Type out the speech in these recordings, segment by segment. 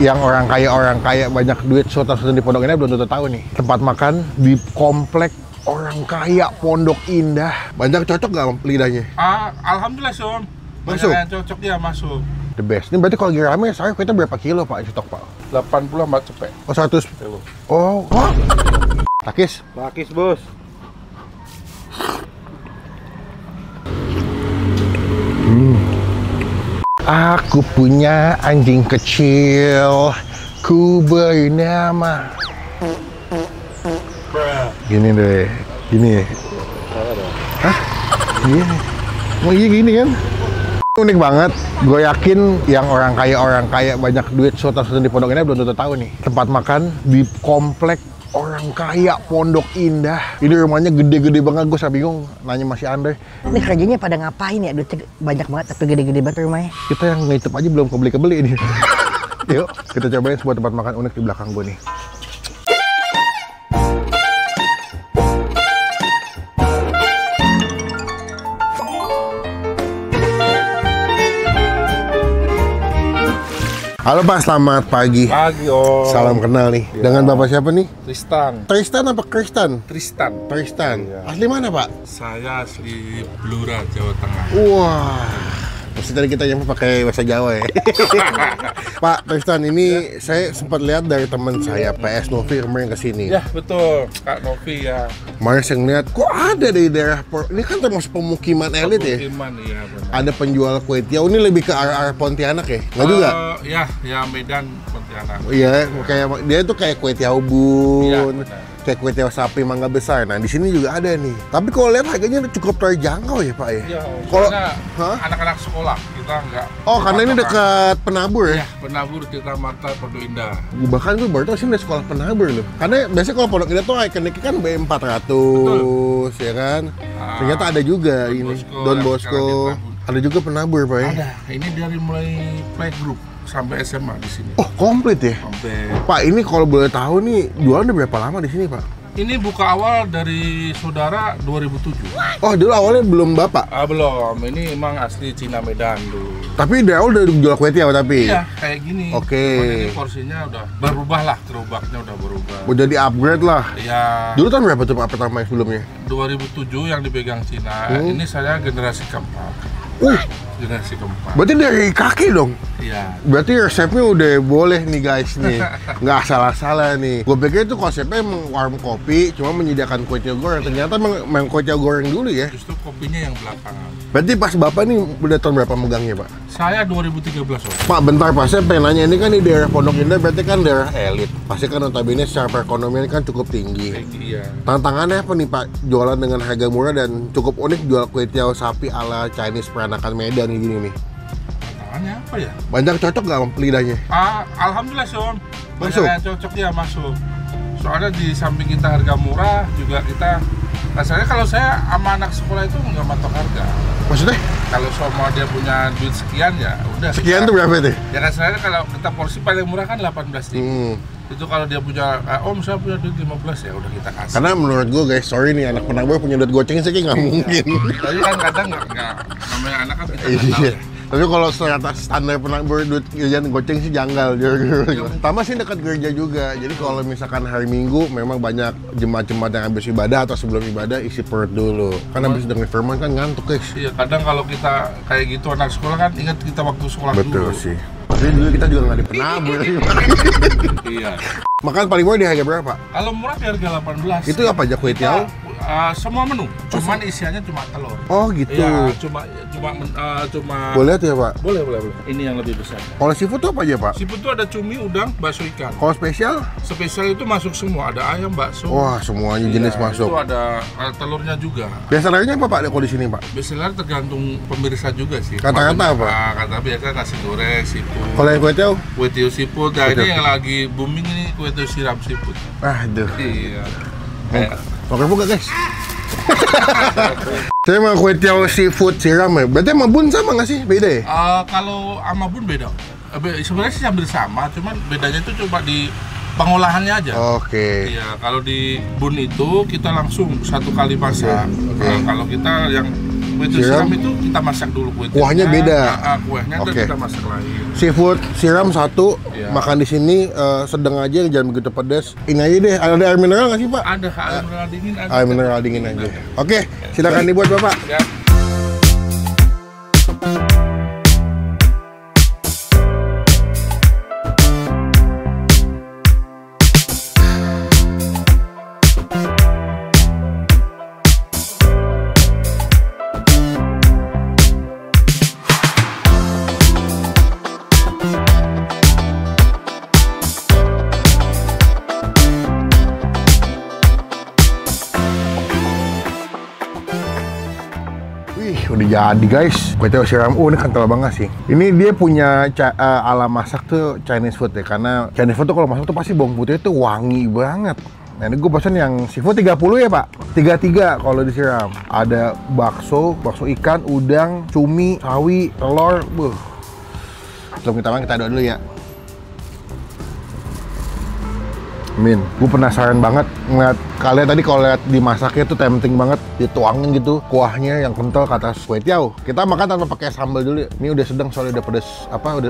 yang orang kaya banyak duit sultan-sultan di Pondok Indah belum tentu tahu nih. Tempat makan di komplek orang kaya Pondok Indah. Banyak cocok nggak lidahnya? Alhamdulillah Om. Masuk? Banyak yang cocok ya masuk. The best. Ini berarti kalau lagi rame saya kita berapa kilo Pak stok Pak? 80 sama cepet. Oh 100 kilo. Oh. Takis? Pakis bos. Aku punya anjing kecil, ku beri nama. Gini deh, gini. Hah? Gini. Mau gini kan? Unik banget. Gue yakin yang orang kaya banyak duit sultan-sultan di Pondok Indah belum tentu tahu nih. Tempat makan di komplek orang kaya Pondok Indah. Ini rumahnya gede-gede banget, gue bingung nanya masih Andre. Ini kerjanya pada ngapain ya? Duitnya banyak banget tapi gede-gede banget rumahnya. Kita yang ngitip aja belum kebeli ini. Yuk, kita cobain sebuah tempat makan unik di belakang gue nih. Halo Pak, selamat pagi. Pagi Om. Salam kenal nih. Ya. Dengan Bapak siapa nih? Tristan. Tristan apa Kristan? Tristan. Tristan. Ya. Asli mana Pak? Saya asli Blora, Jawa Tengah. Wah. Pasti tadi kita nyampe pakai bahasa Jawa ya. Pak Tristan, ini saya sempat lihat dari teman saya PS Novi kemarin kesini. Ya betul, Kak Novi ya. Kemarin saya ngeliat, kok ada di daerah ini kan termasuk pemukiman elit ya? Pemukiman, iya benar. Ada penjual kue tiaw, ini lebih ke arah Pontianak ya? Nggak juga? Ya Medan, Pontianak. Iya, kayak dia tuh kayak kue tiaw bun. Iya, benar. Kayak kue tiaw sapi mangga besar. Nah, di sini juga ada nih. Tapi kalau lihat harganya cukup terjangkau ya, Pak ya? Iya, Kalau soalnya anak-anak sekolah kita nggak. Oh, karena ini dekat Penabur ya? Ya, Penabur kita Marta Pondok Indah. Bahkan gue baru tau sini ada sekolah Penabur loh. Karena biasanya kalau Pondok Indah tuh ikoniknya kan B400, ya kan? Ternyata ada juga ini Don Bosco. Ada juga Penabur, Pak ya? Ada. Ini dari mulai playgroup sampai SMA di sini. Oh, komplit ya? Sampai. Pak, ini kalau boleh tahu nih, jualan udah berapa lama di sini, Pak? Ini buka awal dari saudara 2007. Oh, dulu awalnya belum Bapak? Belum. Ini emang asli Cina Medan dulu. Tapi dari awal udah jual kue tiaw tapi? Iya, kayak gini. Oke. Cuman ini porsinya udah berubah lah, gerobaknya udah berubah. Udah di-upgrade lah? Iya. Dulu tahun berapa tuh Pak pertama yang sebelumnya? 2007 yang dipegang Cina. Ini saya generasi keempat. Generasi keempat. Berarti dari kakek dong? Iya. Berarti resepnya udah boleh nih guys nih. Nggak salah-salah nih. Gue pikir itu konsepnya emang warung kopi, cuma menyediakan kue tiaw goreng. Ternyata memang kue tiaw goreng dulu ya? Justru kopinya yang belakangan. Berarti pas Bapak nih udah tahun berapa megangnya Pak? Saya 2013 Om. Pak bentar Pak, saya pengen nanya, ini kan di daerah Pondok Indah berarti kan daerah elit. Pasti kan notabene secara perekonomian kan cukup tinggi. Iya. Tantangannya apa nih Pak? Jualan dengan harga murah dan cukup unik, jual kue tiaw sapi ala Chinese peranakan Medan gini nih. Tantangannya apa ya? Banyak cocok nggak lidahnya? Alhamdulillah Om. Masuk? Banyak yang cocok ya masuk. Soalnya di samping kita harga murah juga kita. Rasanya kalau saya sama anak sekolah itu nggak matok harga. Maksudnya? Kalau semua dia punya duit sekian ya udah. Sekian tuh berapa tuh? Ya kan saya kalau kita porsi paling murah kan 18.000. Itu kalau dia punya, Om saya punya duit 15 ya udah kita kasih. Karena menurut gue guys, sorry nih anak Penabur punya duit goceng sih kayak nggak mungkin. Tapi kan kadang nggak namanya anak kan kita nggak tahu Iya. ya. Tapi kalau standar Penabur duit jajan goceng sih janggal. Pertama sih dekat gereja juga. Jadi kalau misalkan hari Minggu memang banyak jemaat-jemaat yang habis ibadah atau sebelum ibadah isi perut dulu. Kan habis dengar firman kan ngantuk guys. Iya kadang kalau kita kayak gitu anak sekolah kan ingat kita waktu sekolah Betul dulu. sih. Tapi dulu kita juga nggak di Penabur. Iya. Makan paling murah di harga berapa? Kalau murah di harga 18. Itu apa aja kue tiaw? Semua menu, cuman isiannya cuma telur. Oh gitu. Iya, cuma. Boleh tuh ya Pak? Boleh. Ini yang lebih besar. Kalau seafood tuh apa aja Pak? Seafood itu ada cumi, udang, bakso ikan. Kalau spesial? Spesial itu masuk semua, ada ayam, bakso. Wah semuanya jenis masuk. Itu ada telurnya juga. Biasa harganya apa Pak kalau di sini Pak? Biasanya tergantung pemirsa juga sih. Kata-kata apa? Kata biasa nasi goreng, seafood. Kalau yang kue tiaw? Kue tiaw seafood. Nah Kue tiaw. ini yang lagi booming ini kue tiaw siram seafood. Aduh. Iya. Oke buka guys. Saya mau kue tiaw seafood siram ya. Berarti sama bun sama nggak sih? Beda ya? Kalau sama bun beda. Sebenarnya sih hampir sama, cuman bedanya itu cuma di pengolahannya aja. Oke. Iya, kalau di bun itu kita langsung satu kali masak. Oke. Kalau kita yang Kue tiaw siram itu kita masak dulu kue tiawnya. Kuahnya beda. Kuahnya Oke. kita masak lagi. Seafood siram satu, Iya. makan di sini sedang aja, jangan begitu pedas. Ini aja deh, ada air mineral nggak sih Pak? Ada air mineral dingin. Ada. Air mineral dingin aja. Oke, silakan dibuat Bapak. Ya. Wih, udah jadi guys. Kue tiaw siram, ini kental banget sih. Ini dia punya ala masak tuh Chinese food ya. Karena Chinese food tuh kalau masak tuh pasti bawang putihnya tuh wangi banget. Nah ini gue pesan yang seafood 30 ya Pak? 33 kalau disiram. Ada bakso ikan, udang, cumi, sawi, telur. Sebelum kita makan, kita doa dulu ya. Min, gue penasaran banget ngeliat kalian tadi kalau lihat dimasaknya tuh tempting banget, dituangin gitu kuahnya yang kental ke atas kue tiaw. Kita makan tanpa pakai sambal dulu. Ini udah sedang soalnya udah pedes,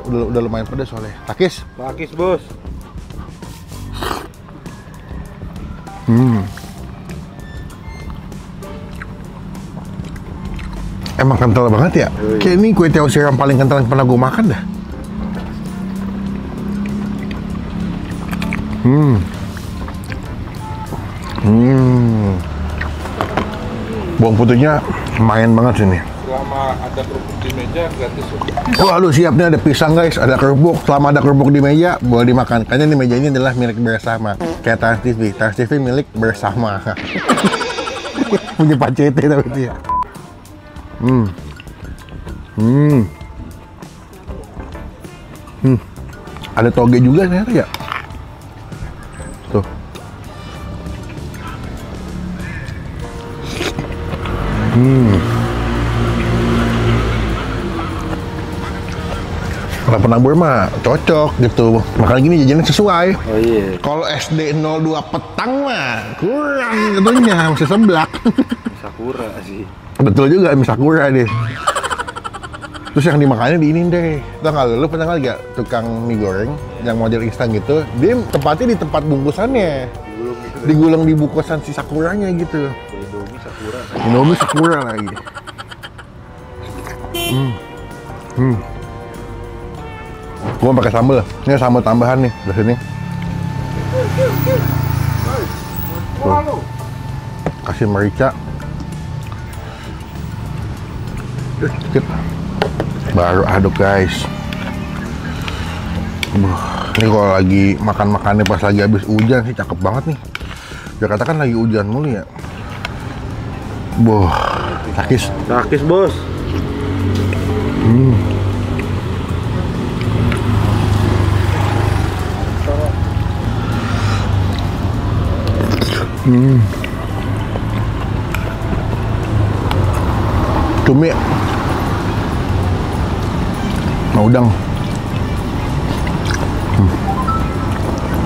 udah lumayan pedes soalnya. Takis. Pakis bos. Emang kental banget ya? Kayak ini kue tiaw siram paling kental yang pernah gue makan dah. Bawang putihnya lumayan banget sini. Selama ada kerupuk di meja gratis. Wah lu siap nih, ada pisang guys, ada kerupuk. Selama ada kerupuk di meja, boleh dimakan. Karena di meja ini adalah milik bersama. Kayak Trans TV. Trans TV milik bersama. Punya Pak CT tapi itu ya. Ada toge juga ternyata ya. Tuh. Kalau penabur mah cocok gitu. Makan gini jajannya sesuai. Oh iya. Kalau SD 02 petang mah kurang tentunya, masih seblak. Sakura sih. Betul juga, mie Sakura deh. Terus yang dimakannya di ini deh. Tau nggak lu pernah nggak lihat tukang mie goreng yang model instan gitu? Dia tempatnya di tempat bungkusannya. Digulung di bungkusan si Sakuranya gitu. Indomie Sakura. Indomie Sakura lagi. Gua pakai sambal. Ini sambal tambahan nih dari sini. Tuh. Kasih merica. Sedikit. Baru aduk guys. Ini kalau lagi makan-makannya pas lagi habis hujan sih cakep banget nih. Jakarta kan lagi hujan mulu ya. Takis. Pakis bos. Cumi. Nah, udang.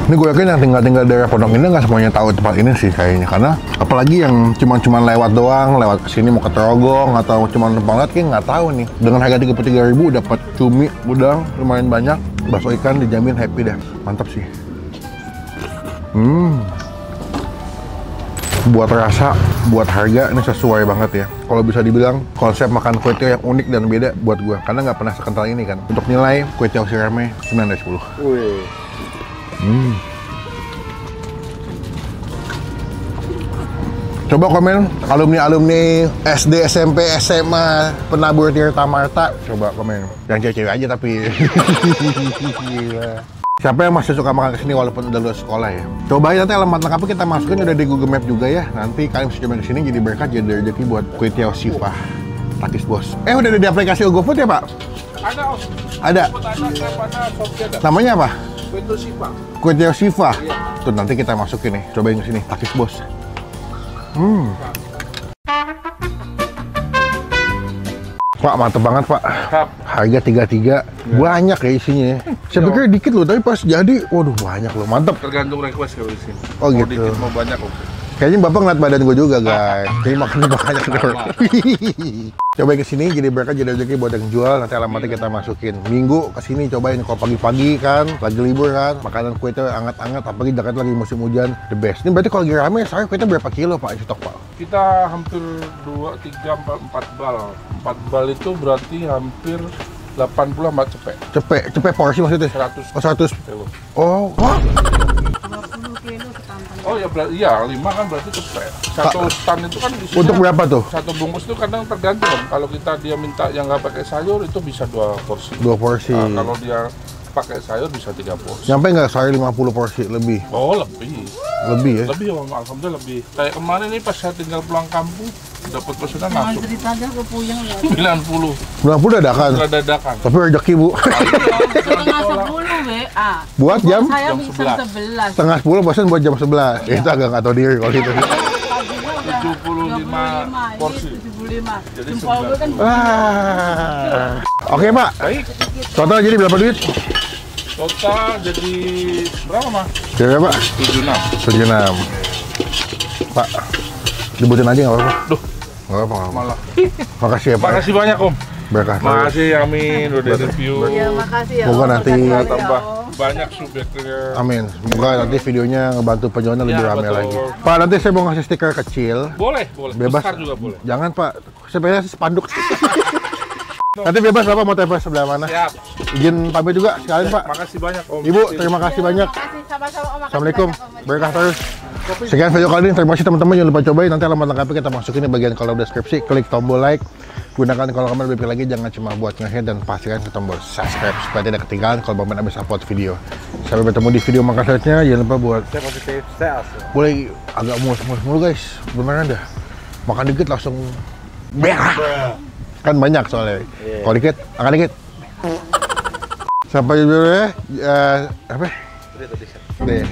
Ini gue yakin yang tinggal daerah Pondok Indah nggak semuanya tahu tempat ini sih kayaknya, karena apalagi yang cuman lewat doang, lewat kesini mau ke Trogong atau cuman numpang lihat kayak nggak tahu nih. Dengan harga 33.000 dapat cumi, udang lumayan banyak, bakso ikan dijamin happy dah, mantap sih. Buat rasa, buat harga ini sesuai banget ya. Kalau bisa dibilang konsep makan kue tiaw yang unik dan beda buat gue, karena nggak pernah sekental ini kan. Untuk nilai kue tiaw siramnya 9 dari 10. Wih. Coba komen alumni SD, SMP, SMA Penabur Tirta Marta. Coba komen. Yang cewek-cewek aja tapi. Gila. Siapa yang masih suka makan kesini walaupun udah lulus sekolah ya? Coba nanti alamat lengkapnya kita masukin udah di Google Map juga ya. Nanti kalian bisa coba kesini jadi berkat, jadi rezeki buat kue tiaw Siva. Takis bos. Udah ada di aplikasi GoFood ya Pak? Ada Om. Ada. Ada Shopee ada. Namanya apa? Kue tiaw Siva. Kue tiaw Siva. Iya. Tuh nanti kita masukin nih. Cobain kesini. Takis bos. Pak, mantep banget Pak. Kap. Harga 33, banyak ya isinya. Saya pikir dikit loh, tapi pas jadi, waduh banyak loh, mantep. Tergantung request kalau di sini. Oh, mau gitu. dikit mau banyak oke. Kayaknya bapak ngeliat badan gue juga guys. Jadi makannya banyak dong. Cobain kesini, jadi berkah jadi rezeki buat yang jual. Nanti alamatnya kita masukin. Minggu kesini cobain kalau pagi-pagi kan, lagi libur kan, makanan kue itu hangat-hangat. Apalagi Jakarta lagi musim hujan, the best. Ini berarti kalau lagi rame, saya kue itu berapa kilo pak di stok pak? Kita hampir 2, 3, 4 bal. 4 bal itu berarti hampir 80 sama cepet. Cepet porsi maksudnya? 100 Oh 100. kilo. Oh, wah. 20 kilo setampan. Oh ya berarti iya 5 kan berarti cepet. Satu stand itu kan isinya, Untuk berapa tuh? satu bungkus itu kadang tergantung. Kalau dia minta yang nggak pakai sayur itu bisa 2 porsi. 2 porsi. Nah, kalau dia pakai sayur bisa 3 porsi. Nyampe nggak saya 50 porsi lebih? Oh lebih. Lebih ya? Lebih Om, alhamdulillah lebih. Kayak kemarin nih pas saya tinggal pulang kampung dapat pesanan Jangan masuk cerita aja ke puyeng ya. 90. 90 dadakan. Sudah dadakan. Tapi rezeki bu. Setengah 10 WA. Buat jam? Saya Jam bisa 11. 11. Setengah 10 bosan buat jam 11. Itu agak nggak tahu diri kalau gitu. Paginya udah 75 porsi. Ini 75. Jadi Jempol gue kan Wah. Oke pak. Baik. Total jadi berapa duit? Total jadi berapa mah? Jadi berapa? 76. 76. Pak, dibutuhin aja nggak apa-apa. Duh, Nggak apa-apa. malah. Makasih ya pak. Makasih banyak Om. Berkah. Makasih Amin udah review. Iya, makasih ya. Semoga Om. nanti Berkati ya, Tambah Om. banyak subjeknya. Amin. Semoga nanti videonya ngebantu penjualan lebih Ya, ramai betul. lagi. Pak, nanti saya mau ngasih stiker kecil. Boleh. Bebas. Besar juga boleh. Jangan pak. Saya pengen ngasih spanduk. Nanti bebas Bapak mau TP sebelah mana. Siap. Izin pamit juga sekalian Pak. Makasih banyak Om. Ibu, terima kasih banyak. Makasih sama-sama Om. Makasih Assalamualaikum. banyak, Om. Berkah terus. Sekian video kali ini. Terima kasih teman-teman. Jangan lupa cobain. Nanti alamat lengkapnya kita masukin di bagian kolom deskripsi. Klik tombol like. Gunakan kolom komentar lebih lagi. Jangan cuma buat nge-hit dan pastikan ke tombol subscribe supaya tidak ketinggalan kalau Bapak habis upload video. Sampai bertemu di video mangga selanjutnya. Jangan lupa buat Saya positif, saya asal. boleh agak mulus mulu guys. Beneran dah. Makan dikit langsung merah. Kan banyak soalnya. Kalau dikit, makan dikit. Sampai dulu ya. Apa? Udah tadi. Deh.